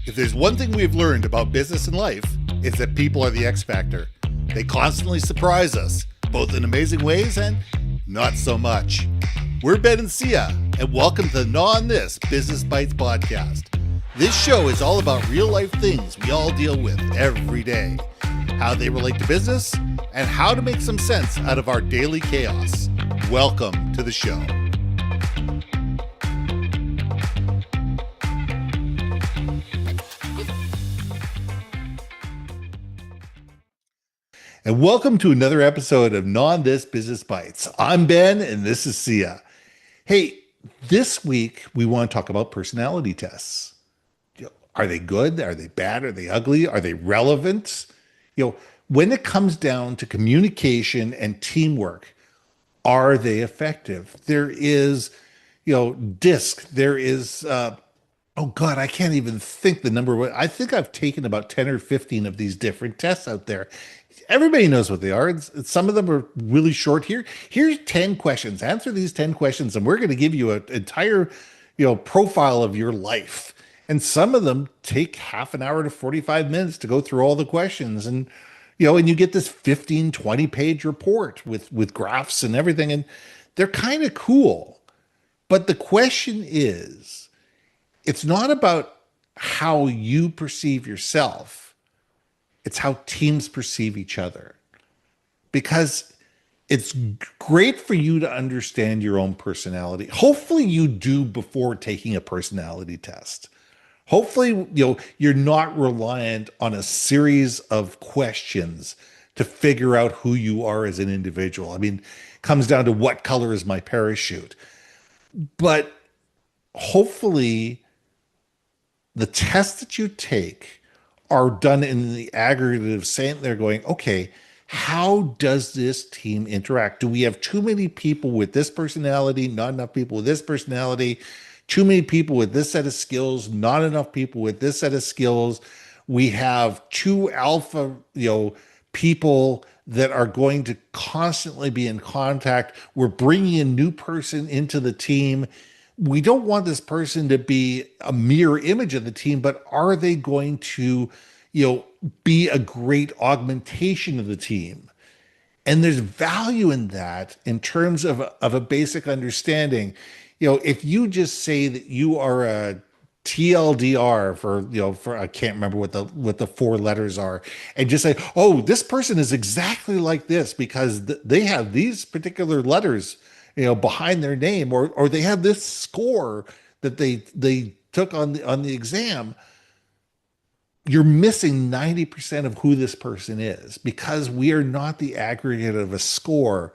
If there's one thing we've learned about business and life, it's that people are the X factor. They constantly surprise us, both in amazing ways and not so much. We're Ben and Syya, and welcome to the Gnaw on This Business Bites podcast. This show is all about real life things we all deal with every day, how they relate to business, and how to make some sense out of our daily chaos. Welcome to the show. And welcome to another episode of Gnaw on This Business Bites. I'm Ben, and this is Syya. Hey, this week we want to talk about personality tests. Are they good? Are they bad? Are they ugly? Are they relevant? When it comes down to communication and teamwork, are they effective? There is, DISC. There is, oh God, I can't even think the number. I think I've taken about 10 or 15 of these different tests out there. Everybody knows what they are. Some of them are really short. Here's 10 questions. Answer these 10 questions, and we're going to give you an entire, profile of your life. And some of them take half an hour to 45 minutes to go through all the questions. And, and you get this 15, 20-page report with graphs and everything. And they're kind of cool. But the question is, it's not about how you perceive yourself. It's how teams perceive each other, because it's great for you to understand your own personality. Hopefully you do before taking a personality test. Hopefully, you're not reliant on a series of questions to figure out who you are as an individual. I mean, it comes down to what color is my parachute. But hopefully the tests that you take are done in the aggregate of saying, they're going, okay, how does this team interact? Do we have too many people with this personality, not enough people with this personality, too many people with this set of skills, not enough people with this set of skills? We have two alpha, people that are going to constantly be in contact. We're bringing a new person into the team. We don't want this person to be a mirror image of the team, but are they going to, be a great augmentation of the team? And there's value in that in terms of a basic understanding. If you just say that you are a TLDR for I can't remember what the four letters are, and just say, oh, this person is exactly like this because they have these particular letters behind their name, or they have this score that they took on the exam, you're missing 90% of who this person is, because we are not the aggregate of a score.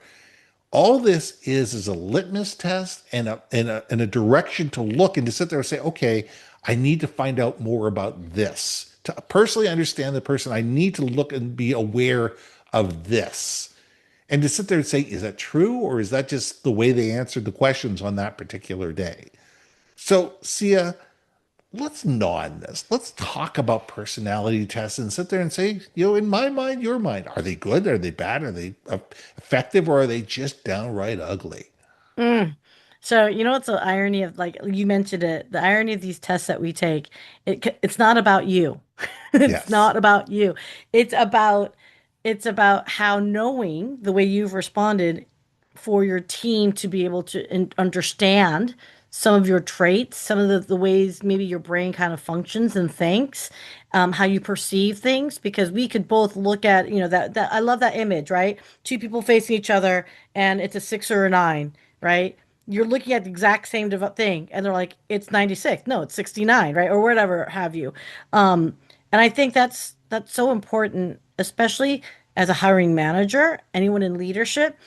All this is a litmus test and a direction to look and to sit there and say, okay, I need to find out more about this. To personally understand the person, I need to look and be aware of this. And to sit there and say, is that true? Or is that just the way they answered the questions on that particular day? So, Syya, let's gnaw on this. Let's talk about personality tests and sit there and say, in my mind, your mind, are they good? Are they bad? Are they effective? Or are they just downright ugly? So, what's the irony of, like you mentioned it, the irony of these tests that we take, it's not about you. It's Yes. not about you. It's about it's about how knowing the way you've responded for your team to be able to understand some of your traits, some of the ways maybe your brain kind of functions and thinks, how you perceive things. Because we could both look at, that I love that image, right? Two people facing each other, and it's a 6 or a 9, right? You're looking at the exact same thing, and they're like, it's 96. No, it's 69, right? Or whatever have you. And I think that's so important, especially as a hiring manager, anyone in leadership.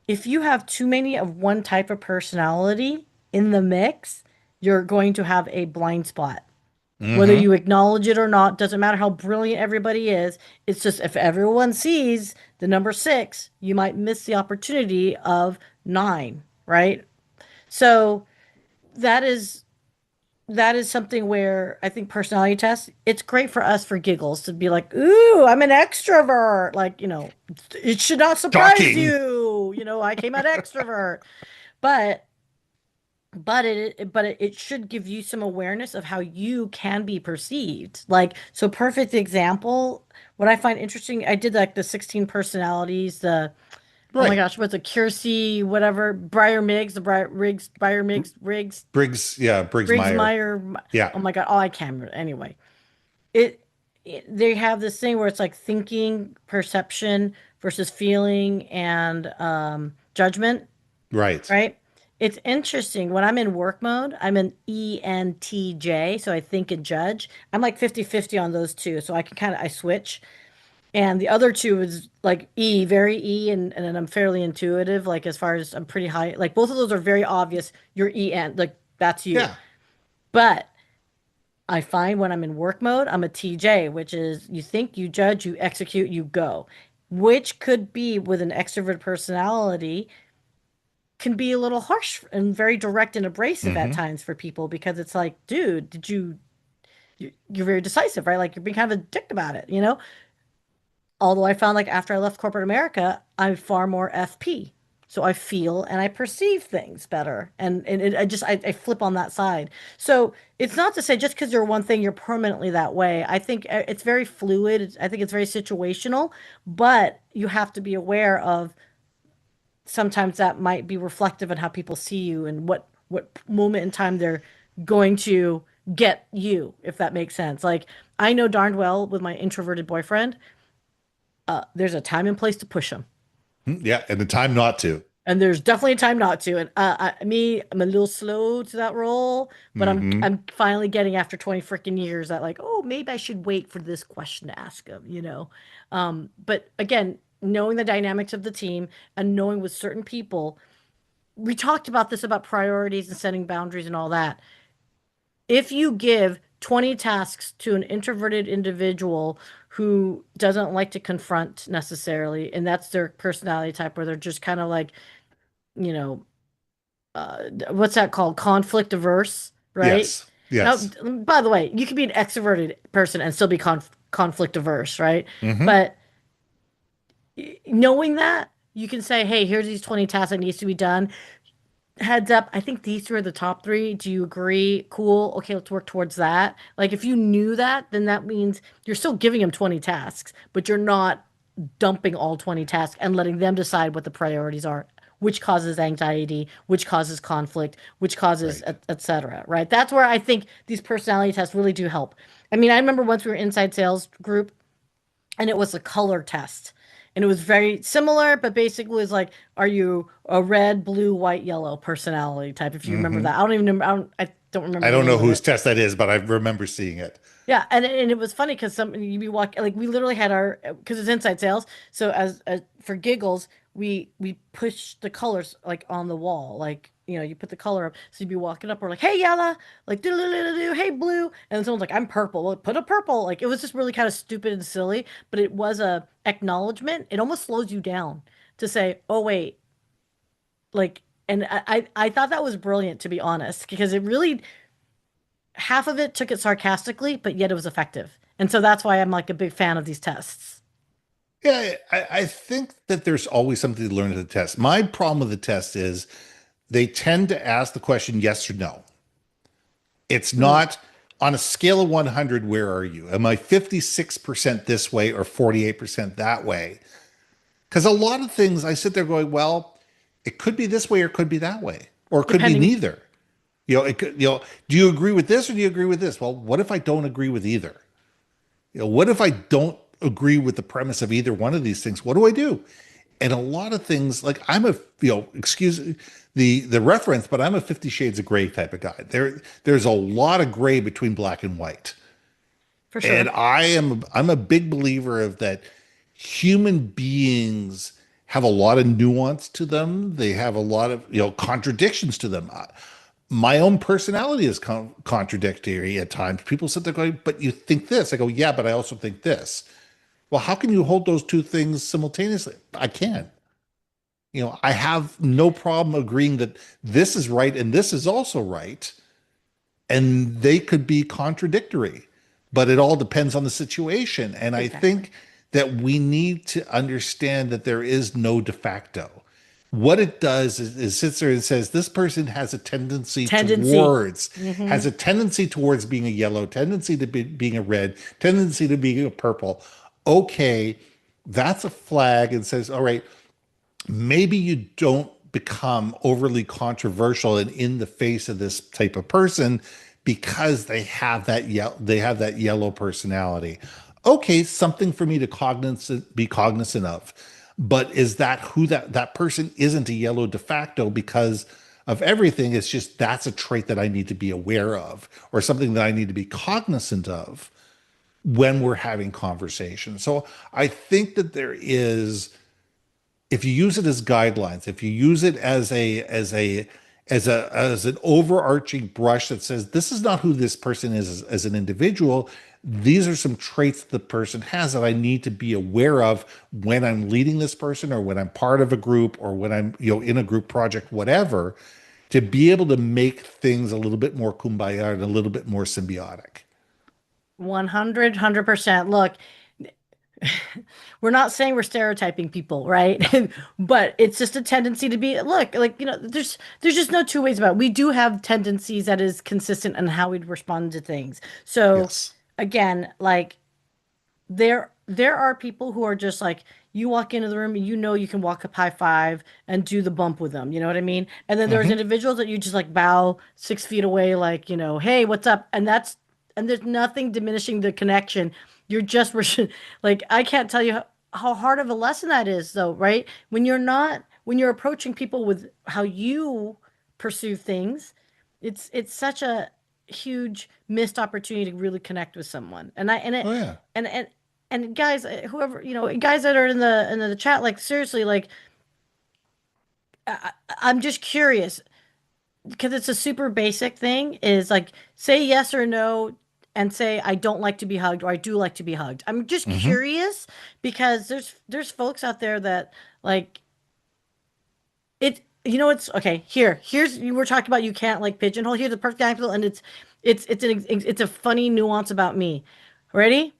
If you have too many of one type of personality in the mix, you're going to have a blind spot. Whether Mm-hmm. you acknowledge it or not, doesn't matter how brilliant everybody is. It's just, if everyone sees the number 6, you might miss the opportunity of 9, right? So that is that is something where I think personality tests, it's great for us for giggles to be like, ooh, I'm an extrovert. Like, it should not surprise Shocking. you. I came out extrovert. But but it should give you some awareness of how you can be perceived. Like, so perfect example, what I find interesting, I did like the 16 personalities, the oh my Right. gosh, what's a Kiersey, whatever, Briar Miggs, the Briar Riggs, Briar Miggs, Riggs, Briggs, yeah, Briggs Briggs Meyer. Meyer. Yeah. Oh my God, oh I can't remember. Anyway, it, they have this thing where it's like thinking, perception versus feeling and judgment, Right. right? It's interesting. When I'm in work mode, I'm an ENTJ, so I think and judge. I'm like 50-50 on those two, so I can kind of I switch. And the other two is like very E, and then I'm fairly intuitive, like as far as I'm pretty high. Like both of those are very obvious. You're EN, like that's you. Yeah. But I find when I'm in work mode, I'm a TJ, which is you think, you judge, you execute, you go, which could be with an extrovert personality, can be a little harsh and very direct and abrasive at Hmm. times for people because it's like, dude, you're very decisive, right? Like you're being kind of a dick about it, you know? Although I found like after I left corporate America, I'm far more FP. So I feel and I perceive things better. I flip on that side. So it's not to say just because you're one thing, you're permanently that way. I think it's very fluid. I think it's very situational, but you have to be aware of sometimes that might be reflective in how people see you and what moment in time they're going to get you, if that makes sense. Like I know darned well with my introverted boyfriend, there's a time and place to push him. Yeah. And the time not to. And there's definitely a time not to. And I'm a little slow to that role, but I'm Hmm. I'm finally getting after 20 freaking years that like, oh, maybe I should wait for this question to ask him, you know. But again, knowing the dynamics of the team and knowing with certain people, we talked about this about priorities and setting boundaries and all that. If you give 20 tasks to an introverted individual who doesn't like to confront necessarily, and that's their personality type, where they're just kind of like, you know, what's that called? Conflict averse, right? Yes. Now, Yes. by the way, you can be an extroverted person and still be conflict averse, right? Hmm. But knowing that, you can say, hey, here's these 20 tasks that needs to be done. Heads up, I think these three are the top three. Do you agree? Cool. Okay, let's work towards that. Like if you knew that, then that means you're still giving them 20 tasks, but you're not dumping all 20 tasks and letting them decide what the priorities are, which causes anxiety, which causes conflict, which causes Right. et cetera, right? That's where I think these personality tests really do help. I mean, I remember once we were inside sales group and it was a color test. And it was very similar, but basically it was like, are you a red, blue, white, yellow personality type? If you remember that, Hmm. I don't even remember. I don't remember I the don't know name of whose it. test that is, but I remember seeing it. Yeah, and it was funny because some you be walking like we literally had our because it's inside sales. So as for giggles, we push the colors like on the wall, like you know you put the color up. So you'd be walking up, we're like, hey yellow, like do do do do, hey blue, and someone's like, I'm purple. Well, put a purple. Like it was just really kind of stupid and silly, but it was a acknowledgement. It almost slows you down to say, oh wait, like, and I thought that was brilliant to be honest because it really half of it took it sarcastically, but yet it was effective. And so that's why I'm like a big fan of these tests. Yeah, I think that there's always something to learn at the test. My problem with the test is they tend to ask the question yes or no. It's Hmm. not on a scale of 100, where are you? Am I 56% this way or 48% that way? Because a lot of things I sit there going, well, it could be this way or it could be that way, or it could be Depending, neither. It could, do you agree with this or do you agree with this? Well, what if I don't agree with either? What if I don't agree with the premise of either one of these things? What do I do? And a lot of things, like excuse the reference, but I'm a 50 Shades of Gray type of guy. There's a lot of gray between black and white. for And sure. I'm a big believer of that human beings have a lot of nuance to them. They have a lot of, contradictions to them. My own personality is contradictory at times. People sit there going, but you think this. I go, yeah, but I also think this. Well, how can you hold those two things simultaneously? I can. I have no problem agreeing that this is right and this is also right, and they could be contradictory, but it all depends on the situation. And I Exactly. think that we need to understand that there is no de facto. what it does is sits there and says this person Tendency. has a tendency towards being a yellow, tendency to being a red, tendency to being a purple. Okay, that's a flag and says, all right, maybe you don't become overly controversial and in the face of this type of person because they have that yellow personality. Okay, something for me to be cognizant of. But is that who that person isn't a yellow de facto because of everything? It's just that's a trait that I need to be aware of or something that I need to be cognizant of when we're having conversations. So I think that there is, if you use it as guidelines, if you use it as an overarching brush that says this is not who this person is as an individual, these are some traits that the person has that I need to be aware of when I'm leading this person or when I'm part of a group or when I'm, in a group project, whatever, to be able to make things a little bit more kumbaya and a little bit more symbiotic. 100%. Look, we're not saying we're stereotyping people, right? No. But it's just a tendency to be, look, like, there's just no two ways about it. We do have tendencies that is consistent in how we respond to things. So Yes. again, like there are people who are just like you walk into the room and you know you can walk up high five and do the bump with them. You know what I mean? And then there's Hmm. individuals that you just like bow 6 feet away, like, hey, what's up? And there's nothing diminishing the connection. You're just like I can't tell you how hard of a lesson that is, though, right? When you're approaching people with how you pursue things, it's such a huge missed opportunity to really connect with someone. Oh yeah. And and guys, whoever, guys that are in the chat, like seriously, like I'm just curious because it's a super basic thing is like say yes or no and say I don't like to be hugged or I do like to be hugged. I'm just Hmm. curious because there's folks out there that like it, it's okay. Here's you were talking about you can't like pigeonhole. Here's the perfect example, and it's a funny nuance about me. Ready?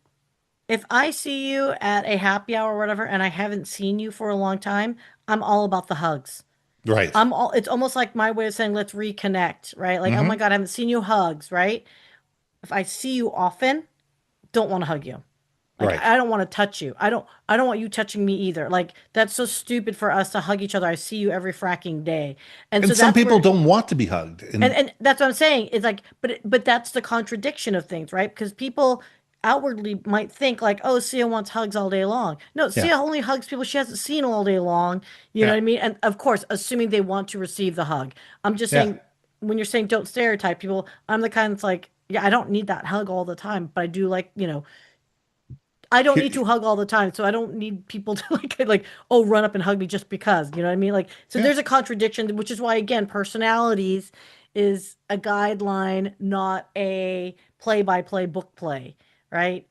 If I see you at a happy hour or whatever, and I haven't seen you for a long time, I'm all about the hugs. Right. It's almost like my way of saying let's reconnect, right? Like, oh my Hmm. God, I haven't seen you, hugs, right? If I see you often, don't want to hug you. Like Right. I don't want to touch you. I don't want you touching me either. Like that's so stupid for us to hug each other. I see you every fracking day. And And so some that's people where don't want to be hugged. And and that's what I'm saying. It's like, but that's the contradiction of things, right? Because people outwardly might think like, oh, Sia wants hugs all day long. No, yeah, Sia only hugs people she hasn't seen all day long. You know yeah, what I mean? And of course, assuming they want to receive the hug. I'm just yeah. saying, when you're saying don't stereotype people, I'm the kind that's like, yeah, I don't need that hug all the time, but I do like, I don't need Here- to hug all the time, so I don't need people to oh run up and hug me just because, you know what I mean? Like so yeah. there's a contradiction, which is why again personalities is a guideline, not a play-by-play book play, right?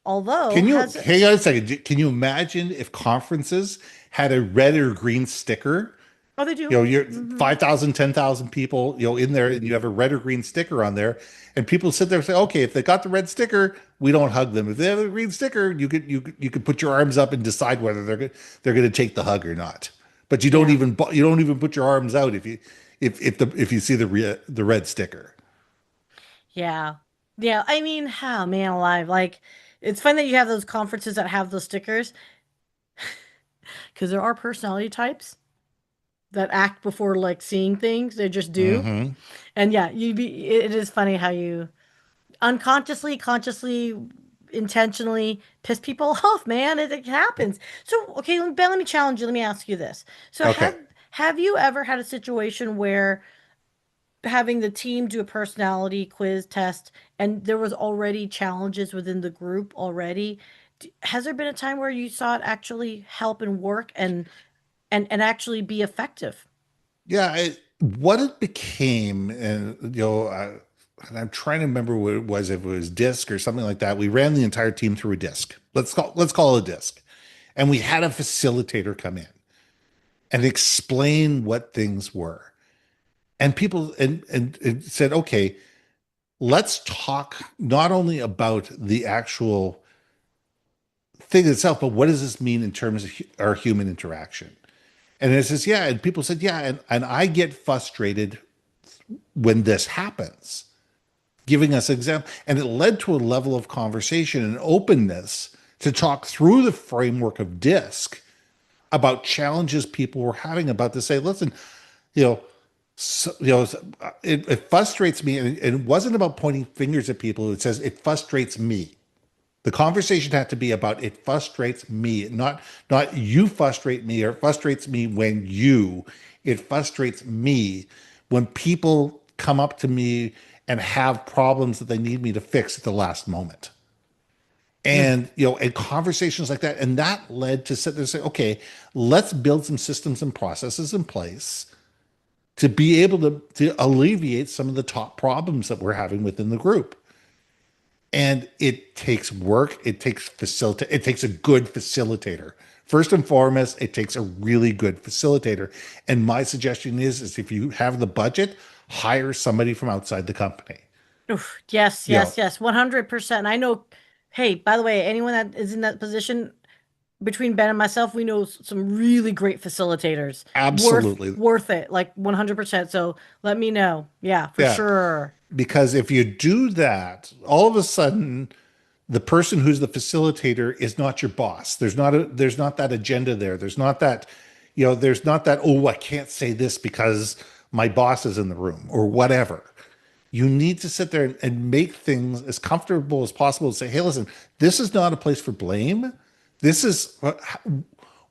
Although Can you has it hang on a second? Can you imagine if conferences had a red or green sticker? oh they do. You're Hmm. 5,000, 10,000 people, in there, and you have a red or green sticker on there, and people sit there and say, okay, if they got the red sticker, we don't hug them. If they have a green sticker, you could put your arms up and decide whether they're going to take the hug or not. But Yeah. you don't even put your arms out if you see the red sticker. Yeah. Yeah. I mean, how man alive. Like it's fun that you have those conferences that have those stickers because there are personality types that act before like seeing things. They just do. Hmm. And yeah, it is funny how you unconsciously, consciously, intentionally piss people off, man. It happens. So, okay, Ben, let me challenge you. Let me ask you this. So Okay. have you ever had a situation where having the team do a personality quiz test and there was already challenges within the group already? Has there been a time where you saw it actually help and work and actually be effective? Yeah, what it became, and and I'm trying to remember what it was, if it was disc or something like that. We ran the entire team through a disc. Let's call it a disc, and we had a facilitator come in and explain what things were, and people and said, okay, let's talk not only about the actual thing itself, but what does this mean in terms of our human interaction? And it says, yeah. And people said, yeah. And I get frustrated when this happens, giving us example. And it led to a level of conversation and openness to talk through the framework of DISC about challenges people were having about to say, listen, you know, it frustrates me. And it wasn't about pointing fingers at people. It says it frustrates me. The conversation had to be about it frustrates me, not you frustrate me or it frustrates me when you. It frustrates me when people come up to me and have problems that they need me to fix at the last moment. Mm. And and conversations like that, and that led to sit there and say, okay, let's build some systems and processes in place to be able to alleviate some of the top problems that we're having within the group. And it takes work. It takes a good facilitator. First and foremost, it takes a really good facilitator. And my suggestion is if you have the budget, hire somebody from outside the company. Oof, yes, You know, yes, yes, 100%. I know, hey, by the way, anyone that is in that position, between Ben and myself, we know some really great facilitators. absolutely. Worth it, like 100%. So let me know. Yeah, for Yeah. sure. Because if you do that, all of a sudden the person who's the facilitator is not your boss. There's not that agenda there. There's not that, there's not that, oh, I can't say this because my boss is in the room or whatever. You need to sit there and make things as comfortable as possible and say, hey, listen, this is not a place for blame. This is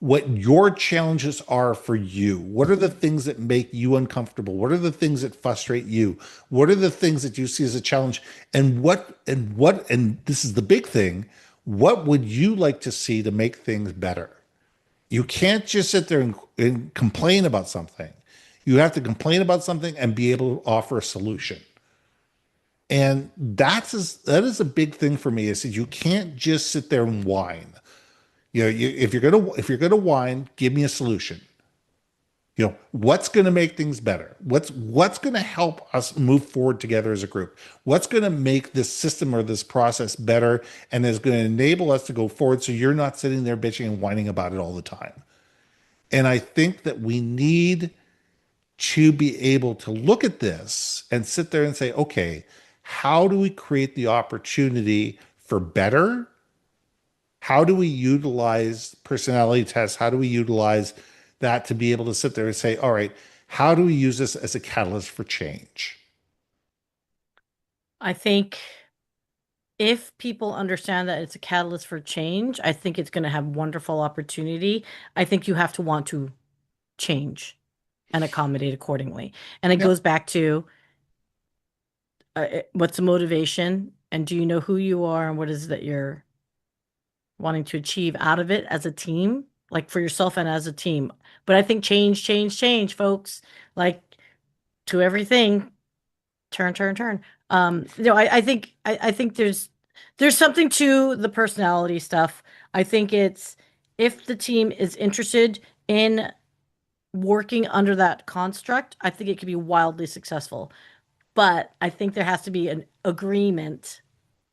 what your challenges are for you. What are the things that make you uncomfortable? What are the things that frustrate you? What are the things that you see as a challenge? And this is the big thing. What would you like to see to make things better? You can't just sit there and complain about something. You have to complain about something and be able to offer a solution. And that is a big thing for me is that you can't just sit there and whine. If you're gonna whine, give me a solution. What's going to make things better? What's going to help us move forward together as a group? What's going to make this system or this process better and is going to enable us to go forward so you're not sitting there bitching and whining about it all the time? And I think that we need to be able to look at this and sit there and say, okay, how do we create the opportunity for better? How do we utilize personality tests? How do we utilize that to be able to sit there and say, all right, how do we use this as a catalyst for change? I think if people understand that it's a catalyst for change, I think it's going to have wonderful opportunity. I think you have to want to change and accommodate accordingly. And it Yeah. goes back to what's the motivation and do you know who you are and what is it that you're wanting to achieve out of it as a team, like for yourself and as a team. But I think change, folks. Like to everything, turn. I think there's something to the personality stuff. I think it's if the team is interested in working under that construct, I think it could be wildly successful. But I think there has to be an agreement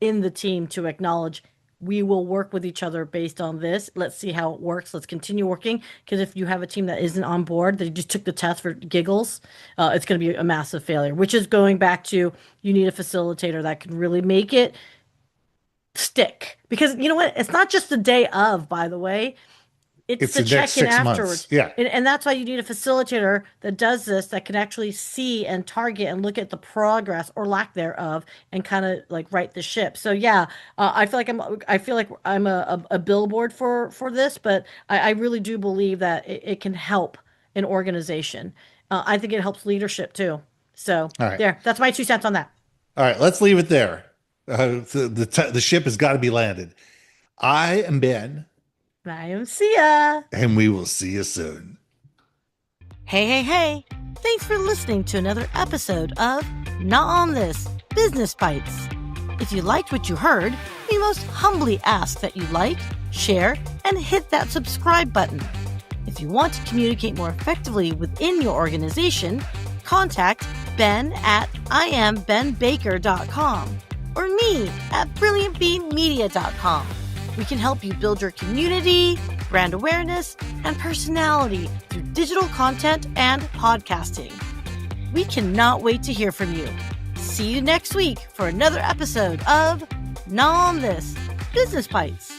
in the team to acknowledge we will work with each other based on this. Let's see how it works. Let's continue working. Because if you have a team that isn't on board, that just took the test for giggles, it's going to be a massive failure, which is going back to you need a facilitator that can really make it stick. Because you know what? It's not just the day of, by the way. It's It's the the next check-in 6 months. afterwards. Yeah. And that's why you need a facilitator that does this, that can actually see and target and look at the progress or lack thereof and kind of like right the ship. So yeah, I feel like I'm a billboard for this, but I really do believe that it can help an organization. I think it helps leadership too. So All right. there, that's my 2 cents on that. All right. Let's leave it there. The ship has got to be landed. I am Ben, I am Sia. and we will see you soon. Hey. Thanks for listening to another episode of Not On This Business Bites. If you liked what you heard, we most humbly ask that you like, share, and hit that subscribe button. If you want to communicate more effectively within your organization, contact Ben at IamBenBaker.com or me at BrilliantBeanMedia.com. We can help you build your community, brand awareness, and personality through digital content and podcasting. We cannot wait to hear from you. See you next week for another episode of Non This Business Bites.